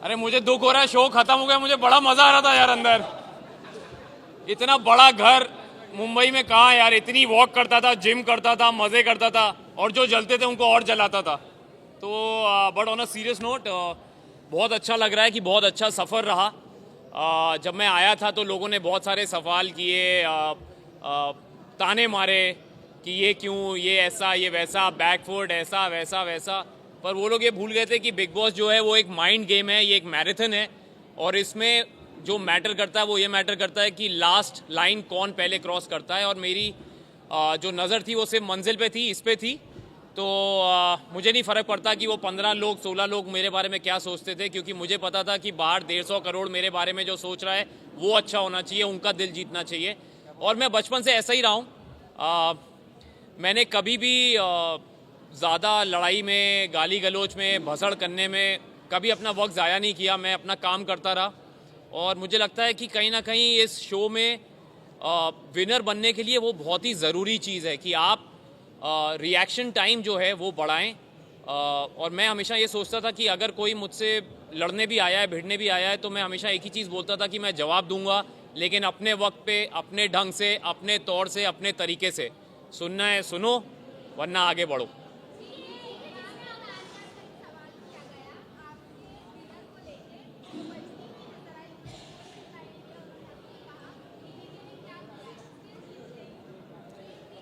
अरे मुझे दुख हो रहा है, शो खत्म हो गया, मुझे बड़ा मजा आ रहा था यार अंदर। इतना बड़ा घर मुंबई में कहाँ यार, इतनी वॉक करता था, जिम करता था, मजे करता था, और जो जलते थे उनको और जलाता था। तो but on a serious note बहुत अच्छा लग रहा है कि बहुत अच्छा सफ़र रहा। जब मैं आया था तो लोगों ने बहुत सारे सवाल किए, ताने मारे कि ये क्यों, ये ऐसा, ये वैसा, बैकफुट ऐसा वैसा वैसा। पर वो लोग ये भूल गए थे कि बिग बॉस जो है वो एक माइंड गेम है, ये एक मैराथन है, और इसमें जो मैटर करता है वो ये मैटर करता है कि लास्ट लाइन कौन पहले क्रॉस करता है। और मेरी जो नज़र थी वो सिर्फ मंजिल पे थी, इस पे थी। तो मुझे नहीं फ़र्क पड़ता कि वो 15 लोग 16 लोग मेरे बारे में क्या सोचते थे, क्योंकि मुझे पता था कि बाहर 150 करोड़ मेरे बारे में जो सोच रहा है वो अच्छा होना चाहिए, उनका दिल जीतना चाहिए। और मैं बचपन से ऐसा ही रहा हूँ। मैंने कभी भी ज़्यादा लड़ाई में, गाली गलौज में, भसड़ करने में कभी अपना वक्त ज़ाया नहीं किया। मैं अपना काम करता रहा, और मुझे लगता है कि कहीं ना कहीं इस शो में विनर बनने के लिए वो बहुत ही ज़रूरी चीज़ है कि आप रिएक्शन टाइम जो है वो बढ़ाएं। और मैं हमेशा ये सोचता था कि अगर कोई मुझसे लड़ने भी आया है, भिड़ने भी आया है, तो मैं हमेशा एक ही चीज़ बोलता था कि मैं जवाब दूंगा, लेकिन अपने वक्त पे, अपने ढंग से, अपने तौर से, अपने तरीके से। सुनना है सुनो, वरना आगे बढ़ो।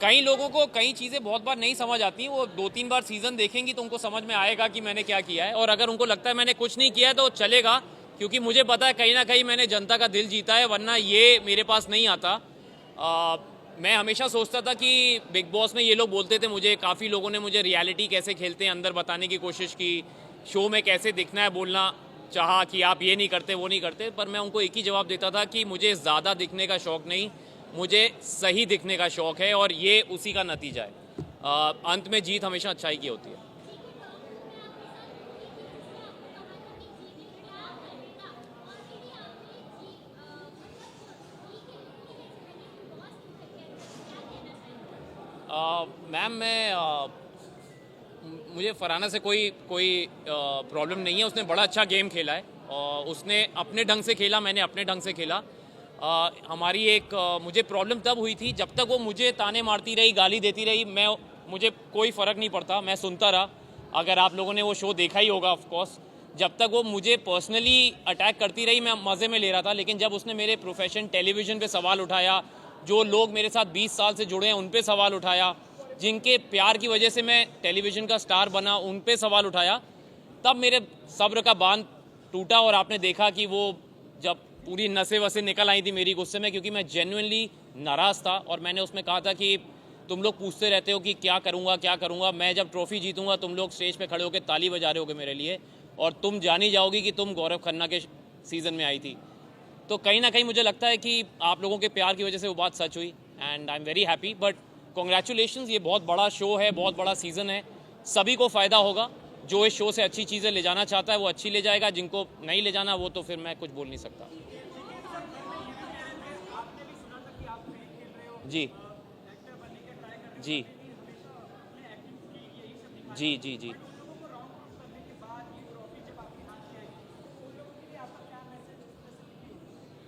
कई लोगों को कई चीज़ें बहुत बार नहीं समझ आती, वो 2-3 बार सीज़न देखेंगी तो उनको समझ में आएगा कि मैंने क्या किया है। और अगर उनको लगता है मैंने कुछ नहीं किया है तो चलेगा, क्योंकि मुझे पता है कहीं ना कहीं मैंने जनता का दिल जीता है, वरना ये मेरे पास नहीं आता। मैं हमेशा सोचता था कि बिग बॉस में ये लोग बोलते थे मुझे, काफ़ी लोगों ने मुझे रियलिटी कैसे खेलते हैं अंदर बताने की कोशिश की, शो में कैसे दिखना है बोलना चाहा कि आप ये नहीं करते वो नहीं करते। पर मैं उनको एक ही जवाब देता था कि मुझे ज़्यादा दिखने का शौक़ नहीं, मुझे सही दिखने का शौक़ है, और ये उसी का नतीजा है। अंत में जीत हमेशा अच्छाई की होती है। मैम मुझे फरहाना से कोई कोई प्रॉब्लम नहीं है। उसने बड़ा अच्छा गेम खेला है, और उसने अपने ढंग से खेला, मैंने अपने ढंग से खेला। हमारी एक मुझे प्रॉब्लम तब हुई थी जब तक वो मुझे ताने मारती रही, गाली देती रही, मुझे कोई फ़र्क नहीं पड़ता, मैं सुनता रहा। अगर आप लोगों ने वो शो देखा ही होगा ऑफ कोर्स, जब तक वो मुझे पर्सनली अटैक करती रही मैं मज़े में ले रहा था। लेकिन जब उसने मेरे प्रोफेशन टेलीविज़न पे सवाल उठाया, जो लोग मेरे साथ 20 साल से जुड़े हैं उन पे सवाल उठाया, जिनके प्यार की वजह से मैं टेलीविज़न का स्टार बना उन पे सवाल उठाया, तब मेरे सब्र का बांध टूटा। और आपने देखा कि वो जब पूरी नसें वसें निकल आई थी मेरी गुस्से में, क्योंकि मैं जेन्युइनली नाराज़ था। और मैंने उसमें कहा था कि तुम लोग पूछते रहते हो कि क्या करूँगा क्या करूँगा, मैं जब ट्रॉफ़ी जीतूंगा तुम लोग स्टेज पे खड़े होकर ताली बजा रहे होगे मेरे लिए, और तुम जानी जाओगी कि तुम गौरव खन्ना के सीज़न में आई थी। तो कहीं ना कहीं मुझे लगता है कि आप लोगों के प्यार की वजह से वो बात सच हुई, and I am very happy. But congratulations, ये बहुत बड़ा शो है, बहुत बड़ा सीज़न है, सभी को फ़ायदा होगा। जो इस शो से अच्छी चीज़ें ले जाना चाहता है वो अच्छी ले जाएगा, जिनको नहीं ले जाना वो तो फिर मैं कुछ बोल नहीं सकता। जी जी जी जी जी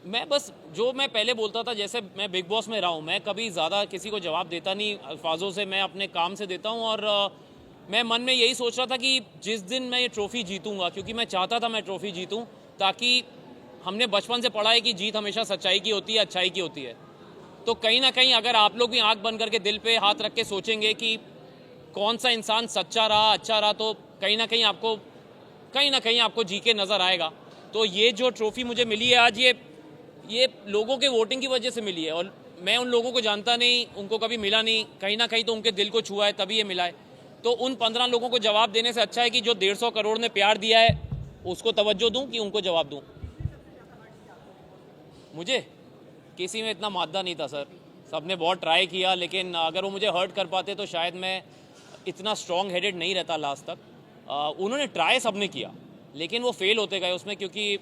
मैं बस जो मैं पहले बोलता था, जैसे मैं बिग बॉस में रहा हूँ, मैं कभी ज़्यादा किसी को जवाब देता नहीं अल्फाजों से, मैं अपने काम से देता हूँ। और मैं मन में यही सोच रहा था कि जिस दिन मैं ये ट्रॉफ़ी जीतूंगा, क्योंकि मैं चाहता था मैं ट्रॉफ़ी जीतूं, ताकि हमने बचपन से पढ़ा है कि जीत हमेशा सच्चाई की होती है, अच्छाई की होती है। तो कहीं ना कहीं अगर आप लोग भी आंख बंद करके दिल पे हाथ रख के सोचेंगे कि कौन सा इंसान सच्चा रहा, अच्छा रहा, तो कहीं ना कहीं आपको जी के नज़र आएगा। तो ये जो ट्रॉफ़ी मुझे मिली है आज, ये लोगों के वोटिंग की वजह से मिली है, और मैं उन लोगों को जानता नहीं, उनको कभी मिला नहीं, कहीं ना कहीं तो उनके दिल को छुआ है तभी ये मिला है। तो उन 15 लोगों को जवाब देने से अच्छा है कि जो 150 करोड़ ने प्यार दिया है उसको तवज्जो दूं कि उनको जवाब दूं। मुझे किसी में इतना मादा नहीं था सर, सबने बहुत ट्राई किया, लेकिन अगर वो मुझे हर्ट कर पाते तो शायद मैं इतना स्ट्रॉन्ग हेडेड नहीं रहता लास्ट तक। उन्होंने ट्राई सबने किया, लेकिन वो फेल होते गए उसमें, क्योंकि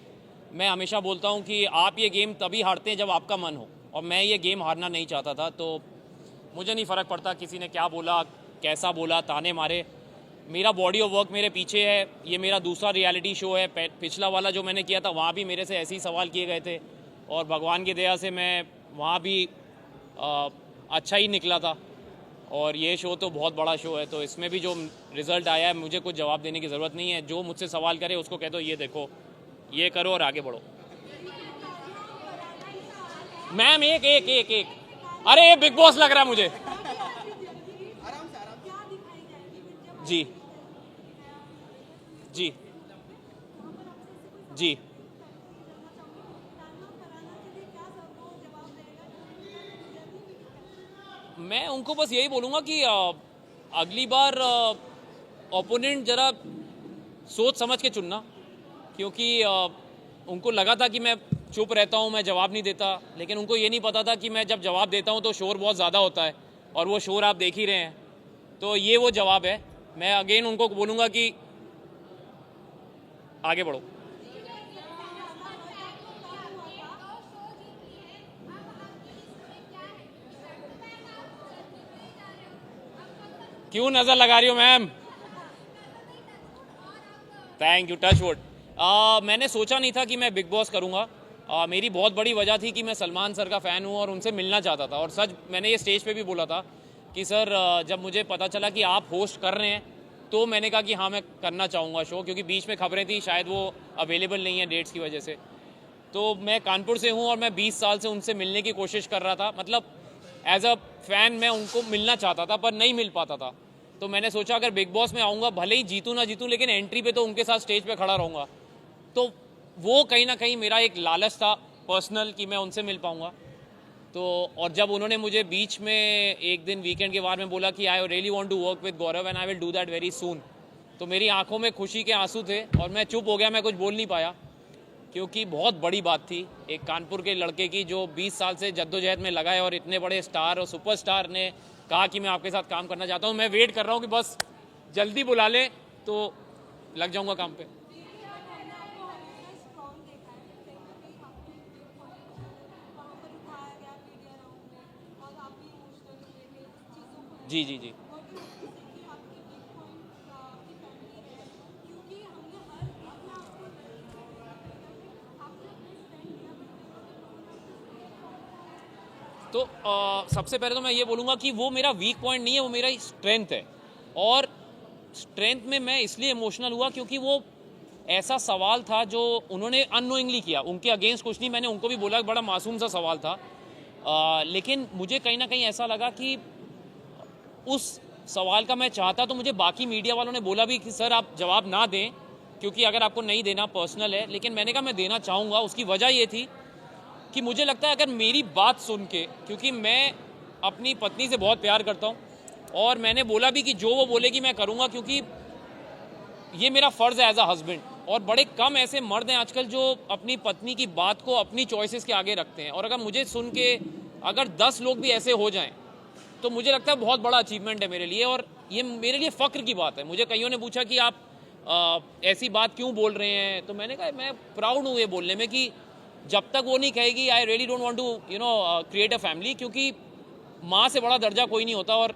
मैं हमेशा बोलता हूँ कि आप ये गेम तभी हारते हैं जब आपका मन हो, और मैं ये गेम हारना नहीं चाहता था। तो मुझे नहीं फ़र्क पड़ता किसी ने क्या बोला, कैसा बोला, ताने मारे, मेरा बॉडी ऑफ वर्क मेरे पीछे है, ये मेरा दूसरा रियलिटी शो है। पिछला वाला जो मैंने किया था वहाँ भी मेरे से ऐसे ही सवाल किए गए थे और भगवान की दया से मैं वहाँ भी अच्छा ही निकला था। और ये शो तो बहुत बड़ा शो है, तो इसमें भी जो रिज़ल्ट आया है मुझे कुछ जवाब देने की ज़रूरत नहीं है। जो मुझसे सवाल करे उसको कह दो ये देखो, ये करो और आगे बढ़ो। मैम एक एक एक एक अरे ये बिग बॉस लग रहा है मुझे। जी जी जी मैं उनको बस यही बोलूँगा कि अगली बार ओपोनेंट ज़रा सोच समझ के चुनना, क्योंकि उनको लगा था कि मैं चुप रहता हूँ, मैं जवाब नहीं देता, लेकिन उनको ये नहीं पता था कि मैं जब जवाब देता हूँ तो शोर बहुत ज़्यादा होता है और वो शोर आप देख ही रहे हैं। तो ये वो जवाब है। मैं अगेन उनको बोलूँगा कि आगे बढ़ो। क्यों नज़र लगा रही हो ma'am? Thank you, touch wood. मैंने सोचा नहीं था कि मैं बिग बॉस करूँगा। मेरी बहुत बड़ी वजह थी कि मैं सलमान सर का फ़ैन हूँ और उनसे मिलना चाहता था। और सच मैंने ये स्टेज पे भी बोला था कि सर जब मुझे पता चला कि आप होस्ट कर रहे हैं तो मैंने कहा कि हाँ मैं करना चाहूँगा शो, क्योंकि बीच में खबरें थी शायद वो अवेलेबल नहीं है डेट्स की वजह से। तो मैं कानपुर से हूँ और मैं 20 साल से उनसे मिलने की कोशिश कर रहा था, मतलब एज अ फ़ैन मैं उनको मिलना चाहता था पर नहीं मिल पाता था। तो मैंने सोचा अगर बिग बॉस में आऊँगा, भले ही जीतूँ ना जीतूँ, लेकिन एंट्री पे तो उनके साथ स्टेज पे खड़ा रहूँगा। तो वो कहीं ना कहीं मेरा एक लालच था पर्सनल कि मैं उनसे मिल पाऊँगा। तो और जब उन्होंने मुझे बीच में एक दिन वीकेंड के बारे में बोला कि I really want to work with Gaurav and I will do that very soon, तो मेरी आंखों में खुशी के आंसू थे और मैं चुप हो गया, मैं कुछ बोल नहीं पाया, क्योंकि बहुत बड़ी बात थी एक कानपुर के लड़के की जो 20 साल से जद्दोजहद में लगा है और इतने बड़े स्टार और सुपरस्टार ने कहा कि मैं आपके साथ काम करना चाहता हूँ। मैं वेट कर रहा हूँ कि बस जल्दी बुला ले तो लग जाऊँगा काम पे। जी जी जी तो सबसे पहले तो मैं ये बोलूँगा कि वो मेरा वीक पॉइंट नहीं है, वो मेरा स्ट्रेंथ है। और स्ट्रेंथ में मैं इसलिए इमोशनल हुआ क्योंकि वो ऐसा सवाल था जो उन्होंने अननोइंगली किया। उनके अगेंस्ट कुछ नहीं, मैंने उनको भी बोला बड़ा मासूम सा सवाल था, लेकिन मुझे कहीं ना कहीं ऐसा लगा कि उस सवाल का मैं चाहता तो मुझे बाकी मीडिया वालों ने बोला भी कि सर आप जवाब ना दें, क्योंकि अगर आपको नहीं देना पर्सनल है, लेकिन मैंने कहा मैं देना चाहूँगा। उसकी वजह ये थी कि मुझे लगता है अगर मेरी बात सुन के, क्योंकि मैं अपनी पत्नी से बहुत प्यार करता हूँ और मैंने बोला भी कि जो वो बोलेगी मैं करूँगा, क्योंकि ये मेरा फ़र्ज़ है एज अ हस्बैंड। और बड़े कम ऐसे मर्द हैं आजकल जो अपनी पत्नी की बात को अपनी चॉइसेस के आगे रखते हैं। और अगर मुझे सुन के अगर 10 लोग भी ऐसे हो जाएं तो मुझे लगता है बहुत बड़ा अचीवमेंट है मेरे लिए, और ये मेरे लिए फ़ख्र की बात है। मुझे कईयों ने पूछा कि आप ऐसी बात क्यों बोल रहे हैं, तो मैंने कहा मैं प्राउड हूँ ये बोलने में कि जब तक वो नहीं कहेगी I really don't want to create a family, क्योंकि माँ से बड़ा दर्जा कोई नहीं होता। और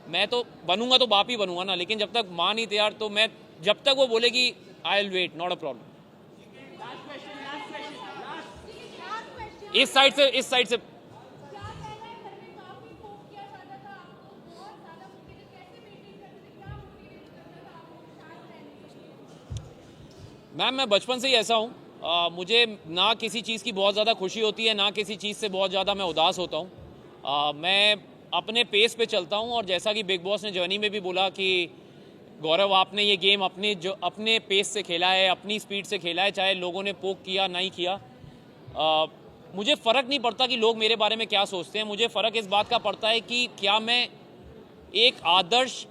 मैं तो बनूंगा तो बाप ही बनूंगा ना, लेकिन जब तक माँ नहीं तैयार तो मैं, जब तक वो बोलेगी I will wait, not a problem. इस साइड से मैम मैं बचपन से ही ऐसा हूँ। मुझे ना किसी चीज़ की बहुत ज़्यादा खुशी होती है, ना किसी चीज़ से बहुत ज़्यादा मैं उदास होता हूँ। मैं अपने पेस पे चलता हूँ, और जैसा कि बिग बॉस ने जर्नी में भी बोला कि गौरव आपने ये गेम अपने पेस से खेला है, अपनी स्पीड से खेला है, चाहे लोगों ने पोक किया नहीं किया। मुझे फ़र्क नहीं पड़ता कि लोग मेरे बारे में क्या सोचते हैं। मुझे फ़र्क इस बात का पड़ता है कि क्या मैं एक आदर्श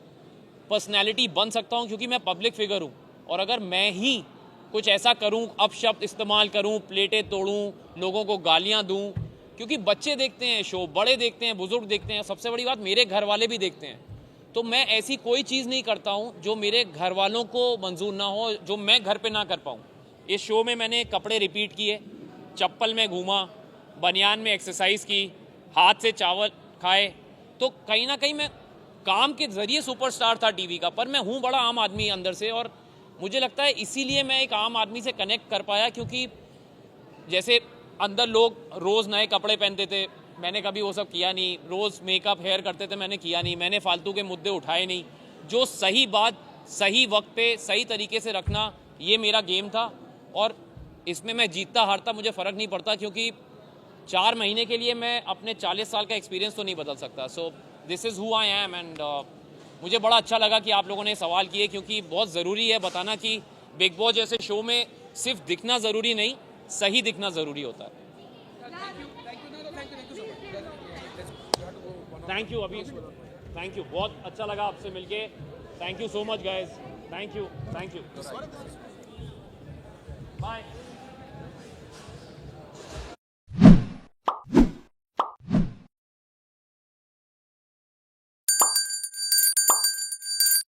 पर्सनैलिटी बन सकता हूँ, क्योंकि मैं पब्लिक फिगर हूँ। और अगर मैं ही कुछ ऐसा करूं, अपशब्द इस्तेमाल करूं, प्लेटें तोड़ूं, लोगों को गालियां दूं, क्योंकि बच्चे देखते हैं शो, बड़े देखते हैं, बुजुर्ग देखते हैं, सबसे बड़ी बात मेरे घर वाले भी देखते हैं। तो मैं ऐसी कोई चीज़ नहीं करता हूं जो मेरे घर वालों को मंजूर ना हो, जो मैं घर पे ना कर पाऊं। इस शो में मैंने कपड़े रिपीट किए, चप्पल में घूमा, बनियान में एक्सरसाइज की, हाथ से चावल खाए, तो कहीं ना कहीं मैं काम के जरिए सुपरस्टार था टीवी का, पर मैं हूँ बड़ा आम आदमी अंदर से, और मुझे लगता है इसीलिए मैं एक आम आदमी से कनेक्ट कर पाया, क्योंकि जैसे अंदर लोग रोज़ नए कपड़े पहनते थे, मैंने कभी वो सब किया नहीं। रोज़ मेकअप हेयर करते थे, मैंने किया नहीं। मैंने फालतू के मुद्दे उठाए नहीं। जो सही बात सही वक्त पे सही तरीके से रखना, ये मेरा गेम था, और इसमें मैं जीतता हारता मुझे फ़र्क नहीं पड़ता, क्योंकि 4 महीने के लिए मैं अपने 40 साल का एक्सपीरियंस तो नहीं बदल सकता। So this is who I am, and मुझे बड़ा अच्छा लगा कि आप लोगों ने सवाल किए, क्योंकि बहुत ज़रूरी है बताना कि बिग बॉस जैसे शो में सिर्फ दिखना ज़रूरी नहीं, सही दिखना ज़रूरी होता है। थैंक यू अभी, थैंक यू, बहुत अच्छा लगा आपसे मिलके। Thank you so much guys, thank you, bye.